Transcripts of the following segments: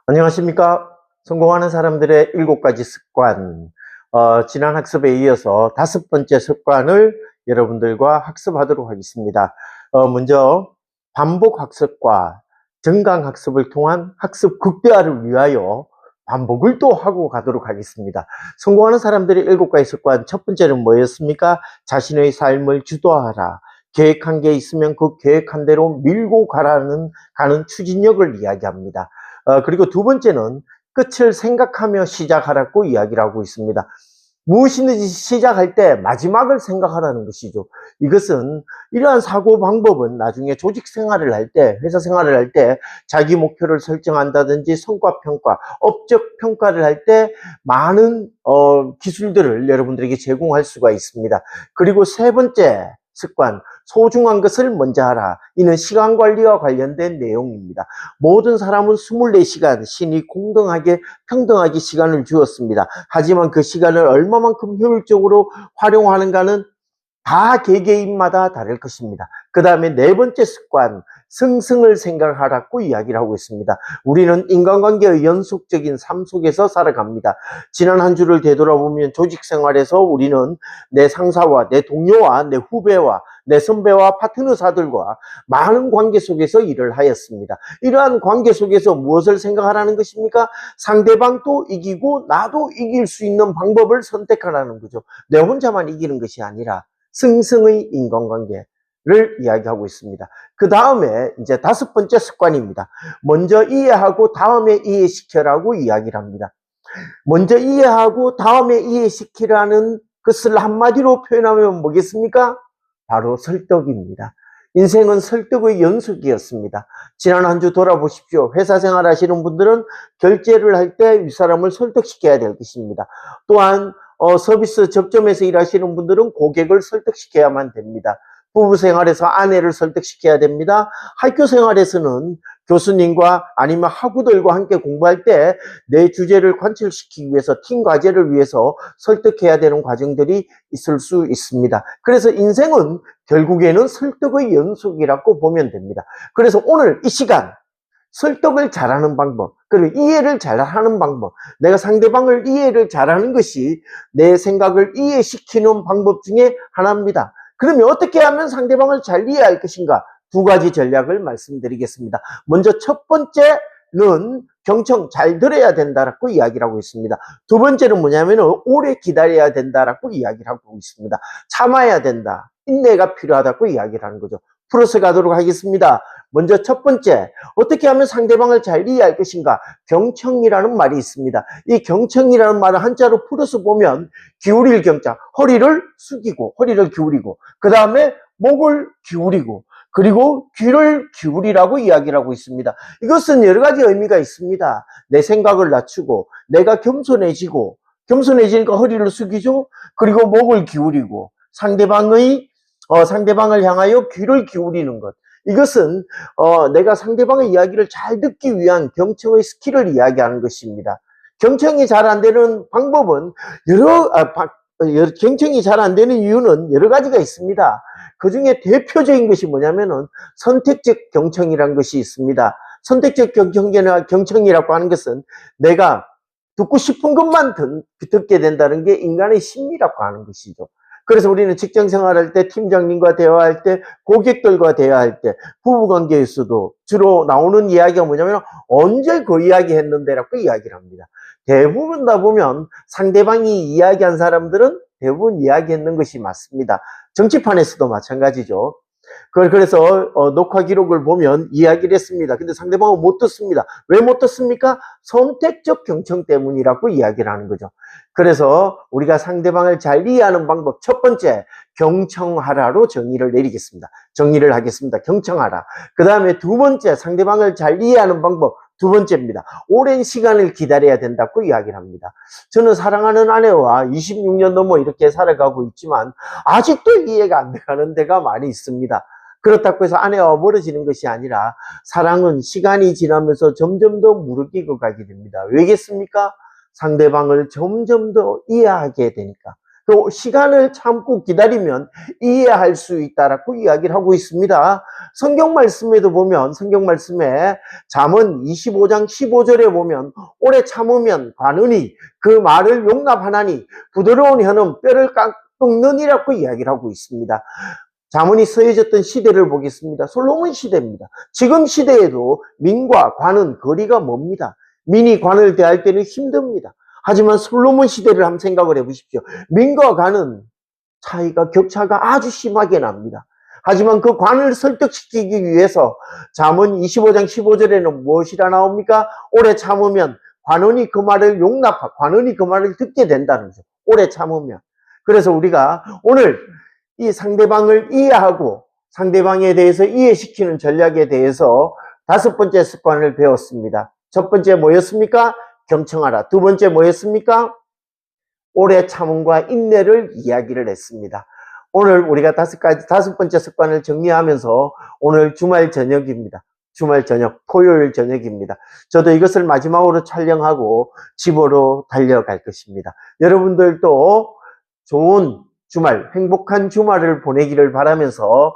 안녕하십니까? 성공하는 사람들의 7가지 습관. 지난 학습에 이어서 5번째 습관을 여러분들과 학습하도록 하겠습니다. 먼저 반복 학습과 정강 학습을 통한 학습 극대화를 위하여 반복을 또 하고 가도록 하겠습니다. 성공하는 사람들의 7가지 습관, 첫 번째는 뭐였습니까? 자신의 삶을 주도하라. 계획한 게 있으면 그 계획한 대로 밀고 가는 추진력을 이야기합니다. 그리고 두 번째는 끝을 생각하며 시작하라고 이야기를 하고 있습니다. 무엇이든지 시작할 때 마지막을 생각하라는 것이죠. 이것은 이러한 사고 방법은 나중에 조직 생활을 할 때, 회사 생활을 할 때 자기 목표를 설정한다든지 성과 평가, 업적 평가를 할 때 많은 기술들을 여러분들에게 제공할 수가 있습니다. 그리고 세 번째 습관, 소중한 것을 먼저 하라. 이는 시간 관리와 관련된 내용입니다. 모든 사람은 24시간 신이 공정하게 평등하게 시간을 주었습니다. 하지만 그 시간을 얼마만큼 효율적으로 활용하는가는 다 개개인마다 다를 것입니다. 그 다음에 네 번째 습관, 승승을 생각하라고 이야기를 하고 있습니다. 우리는 인간관계의 연속적인 삶 속에서 살아갑니다. 지난 한 주를 되돌아보면 조직 생활에서 우리는 내 상사와 내 동료와 내 후배와 내 선배와 파트너사들과 많은 관계 속에서 일을 하였습니다. 이러한 관계 속에서 무엇을 생각하라는 것입니까? 상대방도 이기고 나도 이길 수 있는 방법을 선택하라는 거죠. 내 혼자만 이기는 것이 아니라 승승의 인간관계를 이야기하고 있습니다. 그 다음에 이제 5번째 습관입니다. 먼저 이해하고 다음에 이해시켜라고 이야기를 합니다. 먼저 이해하고 다음에 이해시키라는 것을 한마디로 표현하면 뭐겠습니까? 바로 설득입니다. 인생은 설득의 연속이었습니다. 지난 한 주 돌아보십시오. 회사 생활 하시는 분들은 결제를 할 때 윗사람을 설득시켜야 될 것입니다. 또한 서비스 접점에서 일하시는 분들은 고객을 설득시켜야만 됩니다. 부부 생활에서 아내를 설득시켜야 됩니다. 학교 생활에서는 교수님과 아니면 학우들과 함께 공부할 때 내 주제를 관철시키기 위해서 팀 과제를 위해서 설득해야 되는 과정들이 있을 수 있습니다. 그래서 인생은 결국에는 설득의 연속이라고 보면 됩니다. 그래서 오늘 이 시간 설득을 잘하는 방법, 그리고 이해를 잘하는 방법, 내가 상대방을 이해를 잘하는 것이 내 생각을 이해시키는 방법 중에 하나입니다. 그러면 어떻게 하면 상대방을 잘 이해할 것인가? 2가지 전략을 말씀드리겠습니다. 먼저 첫 번째는 경청 잘 들어야 된다라고 이야기를 하고 있습니다. 두 번째는 뭐냐면 오래 기다려야 된다라고 이야기를 하고 있습니다. 참아야 된다. 인내가 필요하다고 이야기를 하는 거죠. 풀어서 가도록 하겠습니다. 먼저 첫 번째, 어떻게 하면 상대방을 잘 이해할 것인가? 경청이라는 말이 있습니다. 이 경청이라는 말을 한자로 풀어서 보면 기울일 경자, 허리를 숙이고 허리를 기울이고 그 다음에 목을 기울이고 그리고 귀를 기울이라고 이야기를 하고 있습니다. 이것은 여러 가지 의미가 있습니다. 내 생각을 낮추고 내가 겸손해지니까 허리를 숙이죠. 그리고 목을 기울이고 상대방을 향하여 귀를 기울이는 것. 이것은 내가 상대방의 이야기를 잘 듣기 위한 경청의 스킬을 이야기하는 것입니다. 경청이 잘 안 되는 방법은 경청이 잘 안 되는 이유는 여러 가지가 있습니다. 그 중에 대표적인 것이 뭐냐면은 선택적 경청이라는 것이 있습니다. 선택적 경청이라고 하는 것은 내가 듣고 싶은 것만 듣게 된다는 게 인간의 심리라고 하는 것이죠. 그래서 우리는 직장 생활할 때, 팀장님과 대화할 때, 고객들과 대화할 때, 부부관계에서도 주로 나오는 이야기가 뭐냐면 언제 그 이야기 했는데라고 이야기를 합니다. 대부분 다 보면 상대방이 이야기한 사람들은 대부분 이야기했는 것이 맞습니다. 정치판에서도 마찬가지죠. 그래서 녹화 기록을 보면 이야기를 했습니다. 근데 상대방은 못 듣습니다. 왜 못 듣습니까? 선택적 경청 때문이라고 이야기를 하는 거죠. 그래서 우리가 상대방을 잘 이해하는 방법, 첫 번째, 경청하라로 정의를 내리겠습니다. 정의를 하겠습니다. 경청하라. 그 다음에 두 번째, 상대방을 잘 이해하는 방법, 두 번째입니다. 오랜 시간을 기다려야 된다고 이야기를 합니다. 저는 사랑하는 아내와 26년 넘어 이렇게 살아가고 있지만 아직도 이해가 안 가는 데가 많이 있습니다. 그렇다고 해서 아내와 멀어지는 것이 아니라 사랑은 시간이 지나면서 점점 더 무르익어 가게 됩니다. 왜겠습니까? 상대방을 점점 더 이해하게 되니까. 그 시간을 참고 기다리면 이해할 수 있다라고 이야기를 하고 있습니다. 성경 말씀에도 보면, 성경 말씀에 잠언 25장 15절에 보면 오래 참으면 관은이 그 말을 용납하나니 부드러운 혀는 뼈를 깎느니라고 이야기를 하고 있습니다. 잠언이 쓰여졌던 시대를 보겠습니다. 솔로몬 시대입니다. 지금 시대에도 민과 관은 거리가 멉니다. 민이 관을 대할 때는 힘듭니다. 하지만 솔로몬 시대를 한번 생각을 해보십시오. 민과 관은 차이가, 격차가 아주 심하게 납니다. 하지만 그 관을 설득시키기 위해서 잠언 25장 15절에는 무엇이라 나옵니까? 오래 참으면 관원이 그 말을 관원이 그 말을 듣게 된다는 거죠. 오래 참으면. 그래서 우리가 오늘 이 상대방을 이해하고 상대방에 대해서 이해시키는 전략에 대해서 5번째 습관을 배웠습니다. 첫 번째 뭐였습니까? 경청하라. 두 번째 뭐였습니까? 오래 참음과 인내를 이야기를 했습니다. 오늘 우리가 5번째 습관을 정리하면서 오늘 주말 저녁입니다. 주말 저녁, 토요일 저녁입니다. 저도 이것을 마지막으로 촬영하고 집으로 달려갈 것입니다. 여러분들도 좋은 주말, 행복한 주말을 보내기를 바라면서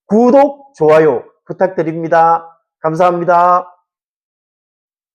구독, 좋아요 부탁드립니다. 감사합니다.